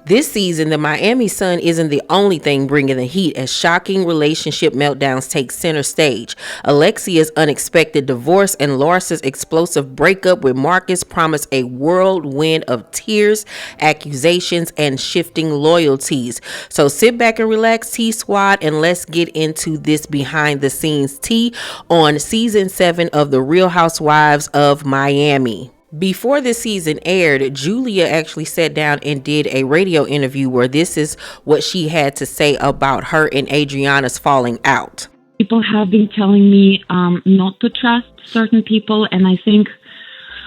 This season, the Miami sun isn't the only thing bringing the heat as shocking relationship meltdowns take center stage. Alexia's unexpected divorce and Larsa's explosive breakup with Marcus promise a whirlwind of tears, accusations, and shifting loyalties. So sit back and relax, T-Squad, and let's get into this behind the scenes tea on season 7 of The Real Housewives of Miami. Before this season aired, Julia actually sat down and did a radio interview where this is what she had to say about her and Adriana's falling out. People have been telling me not to trust certain people, and I think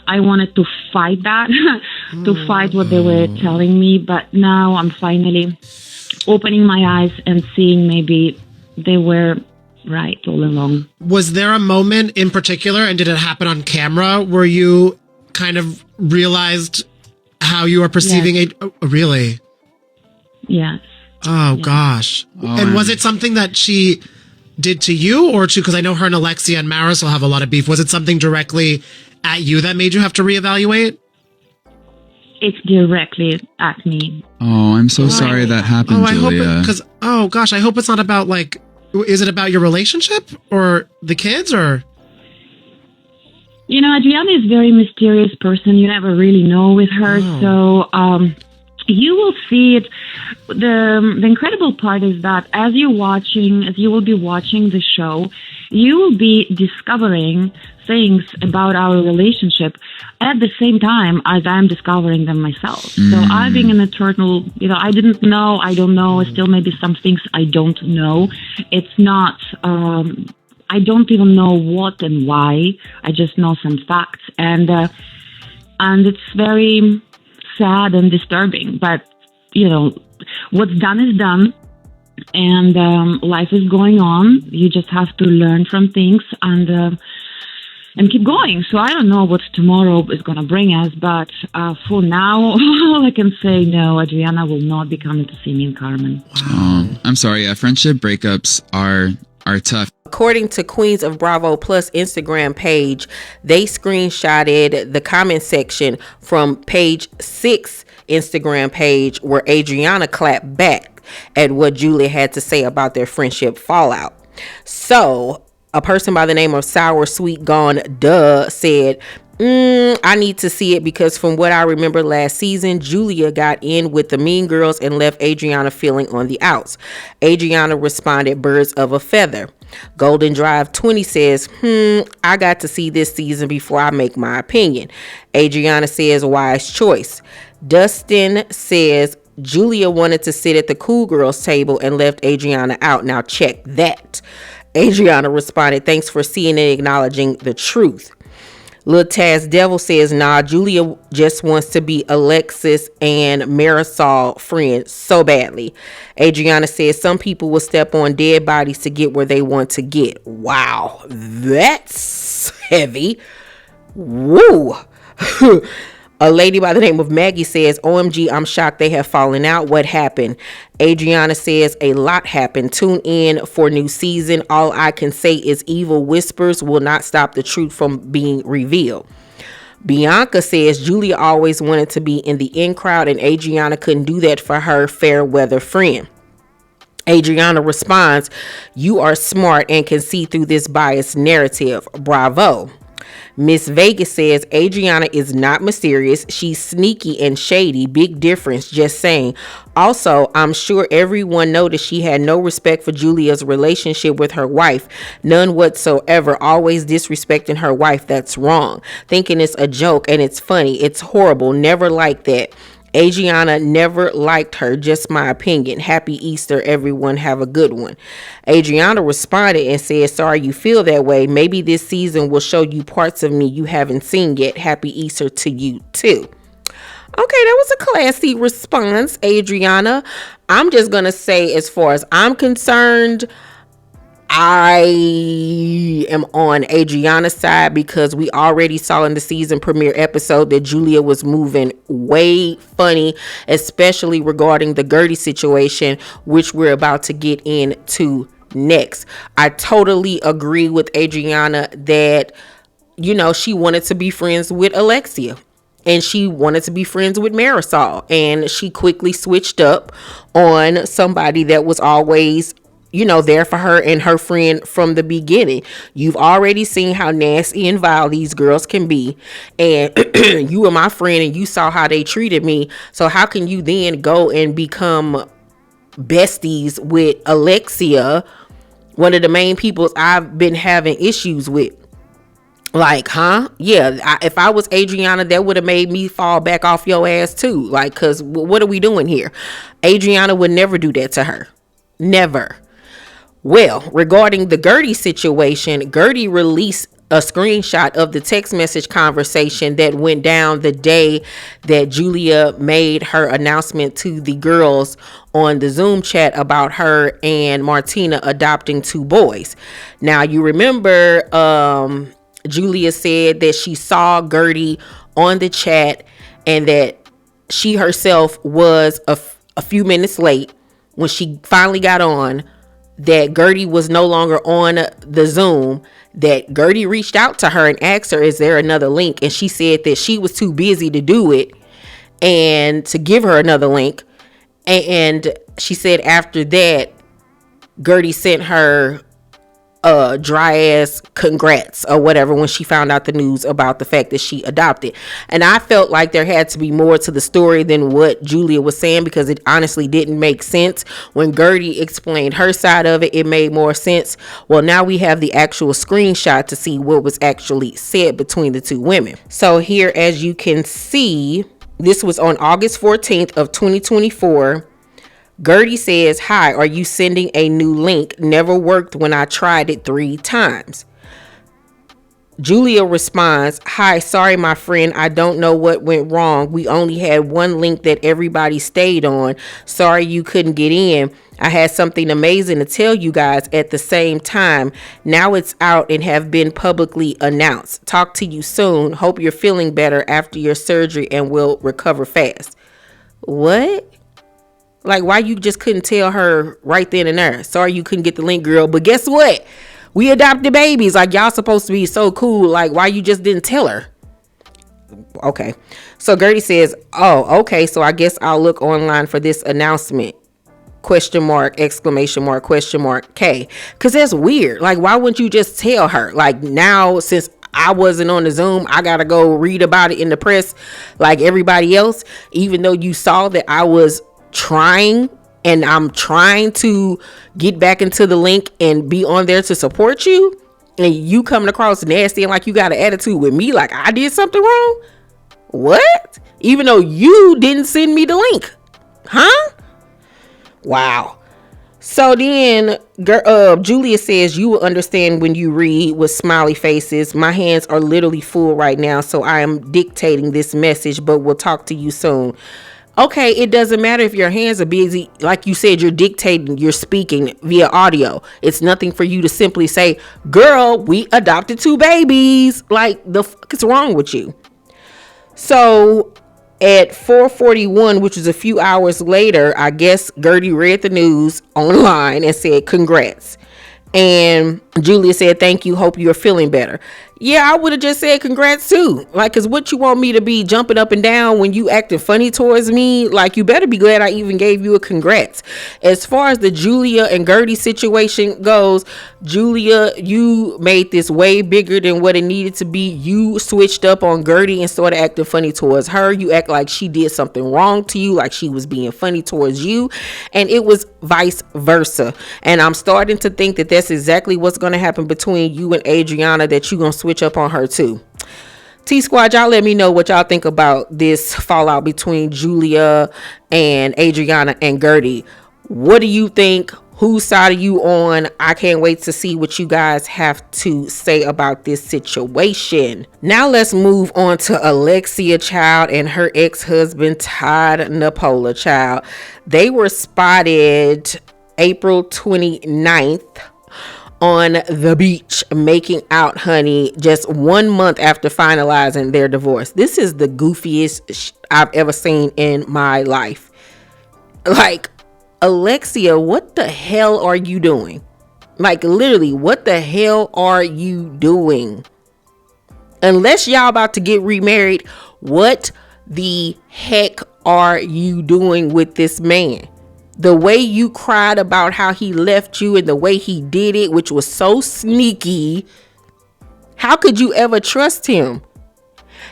I wanted to fight that, to fight what they were telling me, but now I'm finally opening my eyes and seeing maybe they were right all along. Was there a moment in particular, and did it happen on camera, where you kind of realized how you are perceiving it? Oh, really? Yes. Oh, gosh. And was it something that she did to you or to, because I know her and Alexia and Marisol have a lot of beef. Was it something directly at you that made you have to reevaluate? It's directly at me. Oh, I'm so sorry that happened, Julia. Oh gosh, I hope it's not about is it about your relationship or the kids or? You know, Adriana is a very mysterious person. You never really know with her. So you will see it. The incredible part is that as you will be watching the show, you will be discovering things about our relationship at the same time as I'm discovering them myself. So I've been an eternal, I didn't know, I don't know, still maybe some things I don't know. It's not, I don't even know what and why. I just know some facts, and it's very sad and disturbing. But what's done is done, and life is going on. You just have to learn from things and keep going. So I don't know what tomorrow is going to bring us, but for now, all I can say, no, Adriana will not be coming to see me in Carmen. Wow. I'm sorry. Yeah, friendship breakups are tough. According to Queens of Bravo Plus Instagram page, they screenshotted the comment section from page 6 Instagram page where Adriana clapped back at what Julia had to say about their friendship fallout. So a person by the name of Sour Sweet Gone Duh said, I need to see it because from what I remember last season, Julia got in with the mean girls and left Adriana feeling on the outs. Adriana responded, birds of a feather. Golden Drive 20 says, I got to see this season before I make my opinion. Adriana says, wise choice. Dustin says, Julia wanted to sit at the cool girls table and left Adriana out. Now check that. Adriana responded, thanks for seeing and acknowledging the truth. Lil Taz Devil says, nah, Julia just wants to be Alexis and Marisol friends so badly. Adriana says some people will step on dead bodies to get where they want to get. Wow, that's heavy. Woo. A lady by the name of Maggie says, OMG, I'm shocked they have fallen out. What happened? Adriana says, a lot happened. Tune in for new season. All I can say is evil whispers will not stop the truth from being revealed. Bianca says, Julia always wanted to be in the in crowd and Adriana couldn't do that for her fair weather friend. Adriana responds, you are smart and can see through this biased narrative. Bravo. Miss Vegas says Adriana is not mysterious. She's sneaky and shady. Big difference. Just saying. Also, I'm sure everyone noticed she had no respect for Julia's relationship with her wife. None whatsoever. Always disrespecting her wife. That's wrong. Thinking it's a joke and it's funny. It's horrible. Never like that. Adriana never liked her, just my opinion. Happy Easter, everyone. Have a good one. Adriana responded and said, sorry you feel that way. Maybe this season will show you parts of me you haven't seen yet. Happy Easter to you too. Okay, that was a classy response, Adriana. I'm just going to say, as far as I'm concerned, I am on Adriana's side because we already saw in the season premiere episode that Julia was moving way funny, especially regarding the Gertie situation, which we're about to get into next. I totally agree with Adriana that, you know, she wanted to be friends with Alexia. And she wanted to be friends with Marisol. And she quickly switched up on somebody that was always, you know, there for her and her friend from the beginning. You've already seen how nasty and vile these girls can be. And you were my friend and you saw how they treated me. So how can you then go and become besties with Alexia, one of the main people I've been having issues with? Like, huh? Yeah, if I was Adriana, that would have made me fall back off your ass too. Like, because what are we doing here? Adriana would never do that to her. Never. Well, regarding the Gertie situation, Gertie released a screenshot of the text message conversation that went down the day that Julia made her announcement to the girls on the Zoom chat about her and Martina adopting 2 boys. Now, you remember, Julia said that she saw Gertie on the chat and that she herself was a few minutes late when she finally got on, that Gertie was no longer on the Zoom, that Gertie reached out to her and asked her, is there another link? And she said that she was too busy to do it and to give her another link. And she said after that, Gertie sent her dry ass congrats or whatever when she found out the news about the fact that she adopted. And I felt like there had to be more to the story than what Julia was saying, because it honestly didn't make sense. When Gertie explained her side of it, it made more sense. Well, now we have the actual screenshot to see what was actually said between the 2 women. So here, as you can see, this was on August 14th of 2024. Gertie says, hi, are you sending a new link? Never worked when I tried it 3 times. Julia responds, hi, sorry, my friend. I don't know what went wrong. We only had one link that everybody stayed on. Sorry you couldn't get in. I had something amazing to tell you guys at the same time. Now it's out and have been publicly announced. Talk to you soon. Hope you're feeling better after your surgery and will recover fast. What? Like, why you just couldn't tell her right then and there? Sorry you couldn't get the link, girl. But guess what? We adopted babies. Like, y'all supposed to be so cool. Like, why you just didn't tell her? Okay. So Gertie says, oh, okay. So I guess I'll look online for this announcement. Question mark, exclamation mark, question mark, K. Because that's weird. Like, why wouldn't you just tell her? Like, now, since I wasn't on the Zoom, I gotta go read about it in the press like everybody else, even though you saw that I was trying and I'm trying to get back into the link and be on there to support you, and you coming across nasty and like you got an attitude with me like I did something wrong. What? Even though you didn't send me the link, huh? Wow. So then Julia says, you will understand when you read, with smiley faces. My hands are literally full right now, so I am dictating this message, but we'll talk to you soon. Okay, it doesn't matter if your hands are busy. Like you said, you're dictating, you're speaking via audio. It's nothing for you to simply say, girl, we adopted 2 babies. Like, the fuck is wrong with you? So at 4:41, which was a few hours later, I guess Gertie read the news online and said, congrats. And Julia said, thank you. Hope you're feeling better. Yeah, I would have just said congrats too. Like, cause what you want me to be jumping up and down when you acting funny towards me? Like, you better be glad I even gave you a congrats. As far as the Julia and Gertie situation goes, Julia, you made this way bigger than what it needed to be. You switched up on Gertie and started acting funny towards her. You act like she did something wrong to you, like she was being funny towards you. And it was vice versa. And I'm starting to think that that's exactly what's going to happen between you and Adriana, that you're going to switch up on her too. T-Squad, y'all let me know what y'all think about this fallout between Julia and Adriana and Gertie. What do you think? Whose side are you on? I can't wait to see what you guys have to say about this situation. Now let's move on to Alexia, child, and her ex-husband Todd Napola, child. They were spotted April 29th on the beach making out, honey, just 1 month after finalizing their divorce. This is the goofiest I've ever seen in my life. Like, Alexia, what the hell are you doing? Like, literally, what the hell are you doing? Unless y'all about to get remarried, what the heck are you doing with this man? The way you cried about how he left you and the way he did it, which was so sneaky. How could you ever trust him?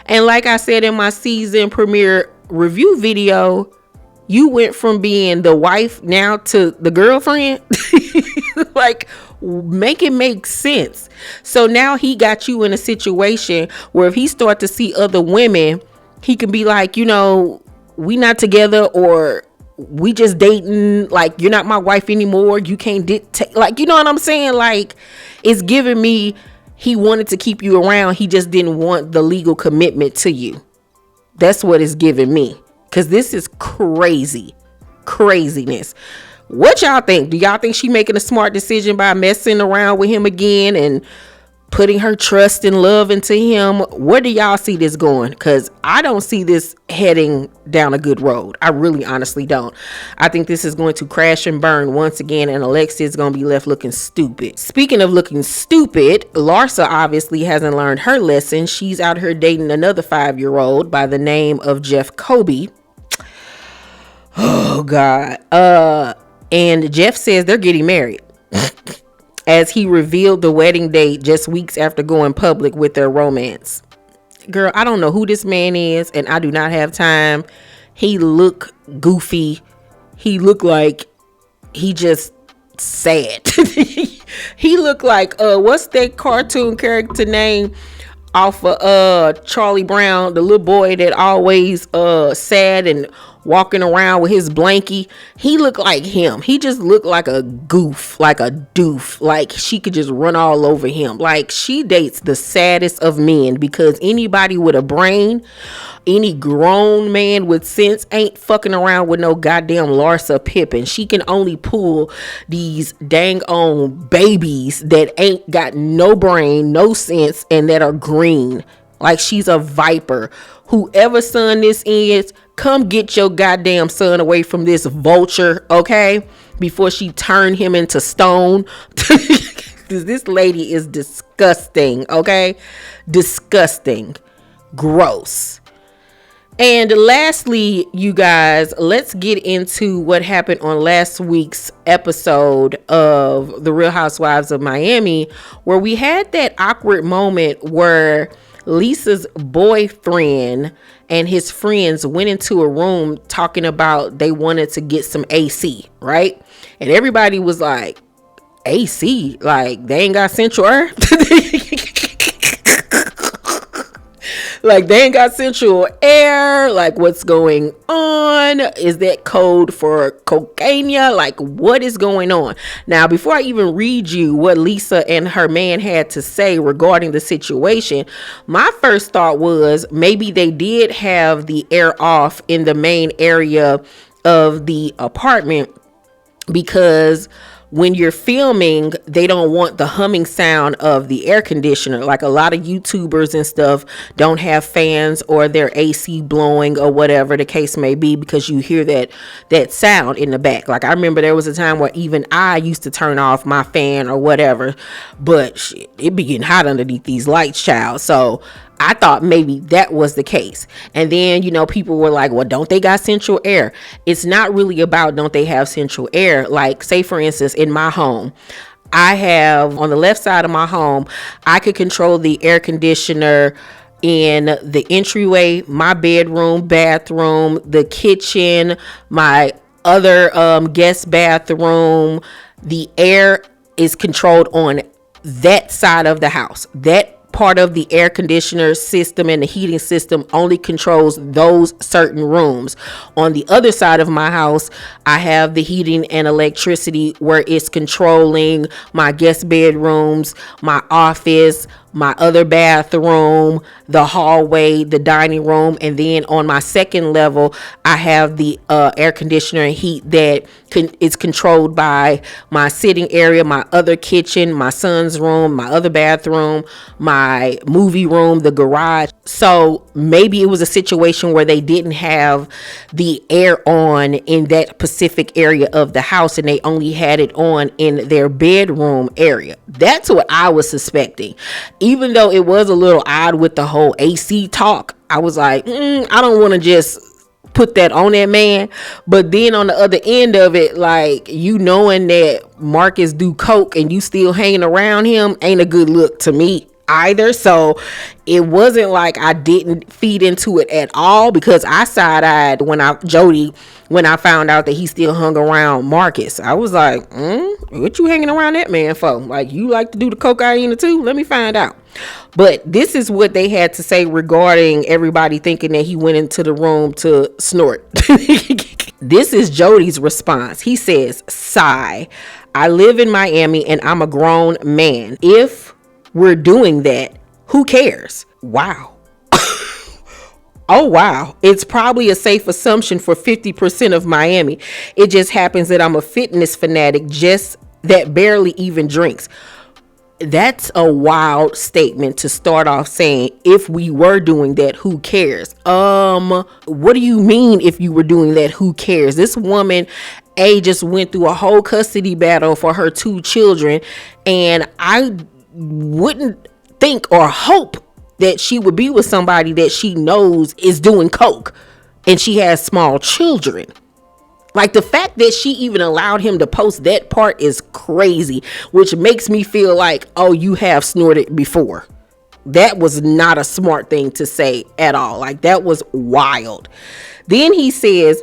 And like I said in my season premiere review video, you went from being the wife now to the girlfriend. Like, make it make sense. So now he got you in a situation where if he start to see other women, he can be like, you know, we not together, or we just dating, like, you're not my wife anymore, you can't dictate, like, you know what I'm saying? Like, it's giving me he wanted to keep you around, he just didn't want the legal commitment to you. That's what it's giving me, because this is craziness. What y'all think? Do y'all think she making a smart decision by messing around with him again and putting her trust and love into him? Where do y'all see this going? Because I don't see this heading down a good road. I really honestly don't. I think this is going to crash and burn once again, and Alexia is going to be left looking stupid. Speaking of looking stupid, Larsa obviously hasn't learned her lesson. She's out here dating another 5-year-old by the name of Jeff Kobe. Oh God. And Jeff says they're getting married, as he revealed the wedding date just weeks after going public with their romance. Girl, I don't know who this man is, and I do not have time. He look goofy. He look like he just sad. He look like what's that cartoon character name off of Charlie Brown, the little boy that always sad and walking around with his blankie. He looked like him. He just looked like a goof, like a doof. Like, she could just run all over him. Like, she dates the saddest of men, because anybody with a brain, any grown man with sense ain't fucking around with no goddamn Larsa Pippen. She can only pull these dang on babies that ain't got no brain, no sense, and that are green. Like, she's a viper. Whoever son this is, come get your goddamn son away from this vulture, okay? Before she turn him into stone. Because this lady is disgusting, okay? Disgusting. Gross. And lastly, you guys, let's get into what happened on last week's episode of The Real Housewives of Miami, where we had that awkward moment where Lisa's boyfriend and his friends went into a room talking about they wanted to get some AC, right? And everybody was like, AC? Like, they ain't got central air? Like, they ain't got central air? Like, what's going on? Is that code for cocaine? Like, what is going on? Now, before I even read you what Lisa and her man had to say regarding the situation, my first thought was maybe they did have the air off in the main area of the apartment, because when you're filming, they don't want the humming sound of the air conditioner. Like, a lot of YouTubers and stuff don't have fans or their AC blowing or whatever the case may be, because you hear that sound in the back. Like, I remember there was a time where even I used to turn off my fan or whatever, but shit, it be getting hot underneath these lights, child. So I thought maybe that was the case. And then, you know, people were like, well, don't they got central air? It's not really about don't they have central air. Like, say, for instance, in my home, I have on the left side of my home, I could control the air conditioner in the entryway, my bedroom, bathroom, the kitchen, my other guest bathroom. The air is controlled on that side of the house. That part of the air conditioner system and the heating system only controls those certain rooms. On the other side of my house, I have the heating and electricity where it's controlling my guest bedrooms, my office, my other bathroom, the hallway, the dining room, and then on my second level I have the air conditioner and heat that is controlled by my sitting area, my other kitchen, my son's room, my other bathroom, my movie room, the garage. So maybe it was a situation where they didn't have the air on in that specific area of the house and they only had it on in their bedroom area. That's what I was suspecting. Even though it was a little odd with the whole AC talk, I was like, I don't want to just put that on that man. But then on the other end of it, like, you knowing that Marcus do coke and you still hanging around him ain't a good look to me either. So it wasn't like I didn't feed into it at all, because I side-eyed when I found out that he still hung around Marcus. I was like, what you hanging around that man for? Like, you like to do the cocaine too? Let me find out. But this is what they had to say regarding everybody thinking that he went into the room to snort. This is Jody's response. He says, sigh. I live in Miami and I'm a grown man. If we're doing that, who cares? Wow. Oh, wow. It's probably a safe assumption for 50% of Miami. It just happens that I'm a fitness fanatic just that barely even drinks. That's a wild statement to start off saying, if we were doing that, who cares? What do you mean if you were doing that, who cares? This woman, just went through a whole custody battle for her 2 children, and I wouldn't think or hope that she would be with somebody that she knows is doing coke and she has small children. Like, the fact that she even allowed him to post that part is crazy, which makes me feel like, oh, you have snorted before. That was not a smart thing to say at all. Like, that was wild. Then he says,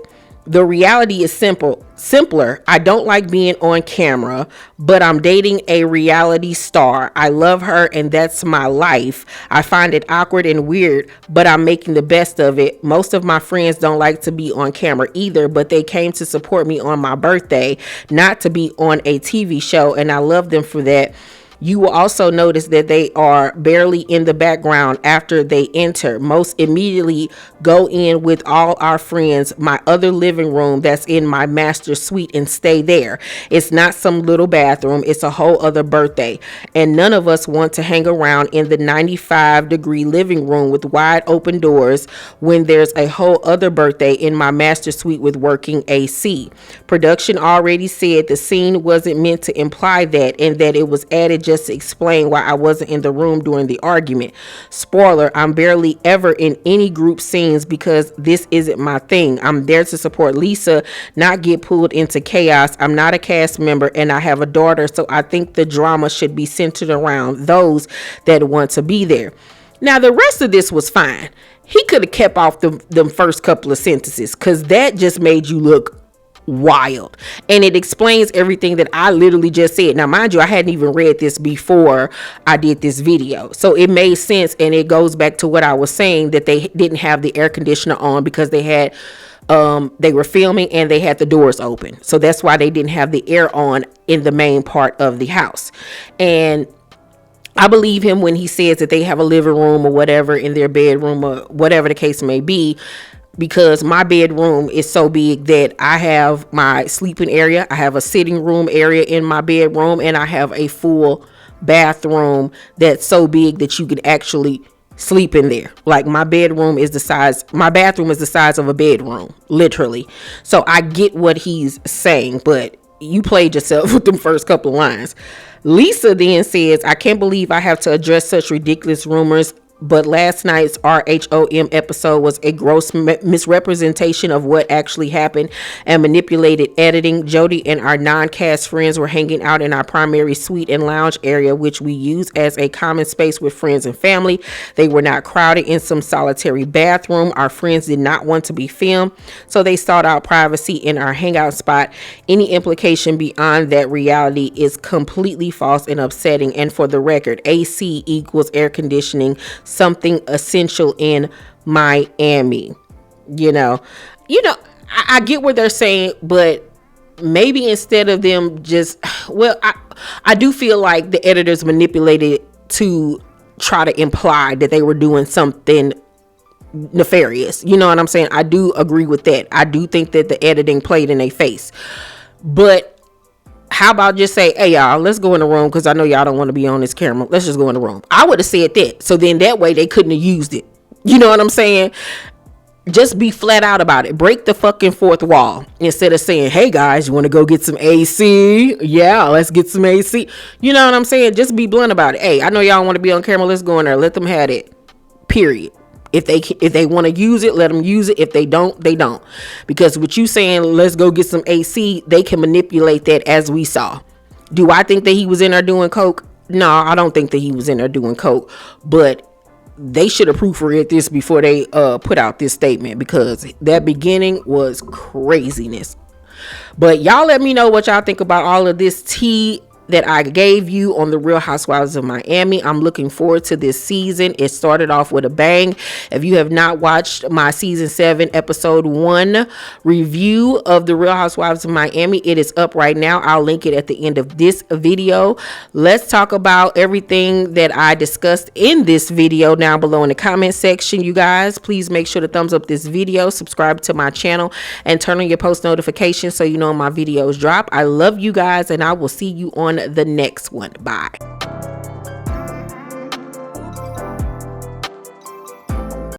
the reality is simpler. I don't like being on camera, but I'm dating a reality star. I love her and that's my life. I find it awkward and weird, but I'm making the best of it. Most of my friends don't like to be on camera either, but they came to support me on my birthday, not to be on a TV show, and I love them for that. You will also notice that they are barely in the background after they enter. Most immediately go in with all our friends, my other living room that's in my master suite, and stay there. It's not some little bathroom. It's a whole other birthday. And none of us want to hang around in the 95-degree living room with wide open doors when there's a whole other birthday in my master suite with working AC. Production already said the scene wasn't meant to imply that, and that it was added just to explain why I wasn't in the room during the argument. Spoiler, I'm barely ever in any group scenes because this isn't my thing. I'm there to support Lisa, not get pulled into chaos. I'm not a cast member and I have a daughter, so I think the drama should be centered around those that want to be there. Now, the rest of this was fine. He could have kept off them first couple of sentences, because that just made you look wild, and it explains everything that I literally just said. Now, mind you, I hadn't even read this before I did this video, so it made sense, and it goes back to what I was saying, that they didn't have the air conditioner on because they had they were filming and they had the doors open, so that's why they didn't have the air on in the main part of the house. And I believe him when he says that they have a living room or whatever in their bedroom or whatever the case may be, because my bedroom is so big that I have my sleeping area, I have a sitting room area in my bedroom, and I have a full bathroom that's so big that you could actually sleep in there. Like, my bathroom is the size of a bedroom, literally. So I get what he's saying, but you played yourself with them first couple of lines. Lisa then says, I can't believe I have to address such ridiculous rumors, but last night's RHOM episode was a gross misrepresentation of what actually happened and manipulated editing. Jody and our non-cast friends were hanging out in our primary suite and lounge area, which we use as a common space with friends and family. They were not crowded in some solitary bathroom. Our friends did not want to be filmed, so they sought out privacy in our hangout spot. Any implication beyond that reality is completely false and upsetting. And for the record, AC equals air conditioning, something essential in Miami. You know, I get what they're saying, but maybe instead of them just, well, I do feel like the editors manipulated it to try to imply that they were doing something nefarious. You know what I'm saying? I do agree with that. I do think that the editing played in their face. But how about just say, hey y'all, let's go in the room, because I know y'all don't want to be on this camera. Let's just go in the room. I would have said that. So then that way they couldn't have used it. You know what I'm saying? Just be flat out about it. Break the fucking fourth wall instead of saying, hey guys, you want to go get some AC? Yeah, let's get some AC. You know what I'm saying? Just be blunt about it. Hey, I know y'all want to be on camera. Let's go in there. Let them have it. Period. If they want to use it, let them use it. If they don't, they don't. Because what you saying, let's go get some AC, they can manipulate that, as we saw. Do I think that he was in there doing coke? No, I don't think that he was in there doing coke. But they should have proofread this before they put out this statement, because that beginning was craziness. But y'all let me know what y'all think about all of this tea that I gave you on the Real Housewives of Miami. I'm looking forward to this season. It started off with a bang. If you have not watched my season 7 episode 1 review of the Real Housewives of Miami, it is up right now. I'll link it at the end of this video. Let's talk about everything that I discussed in this video down below in the comment section. You guys, please make sure to thumbs up this video, subscribe to my channel, and turn on your post notifications so you know when my videos drop. I love you guys, and I will see you on the next one. Bye.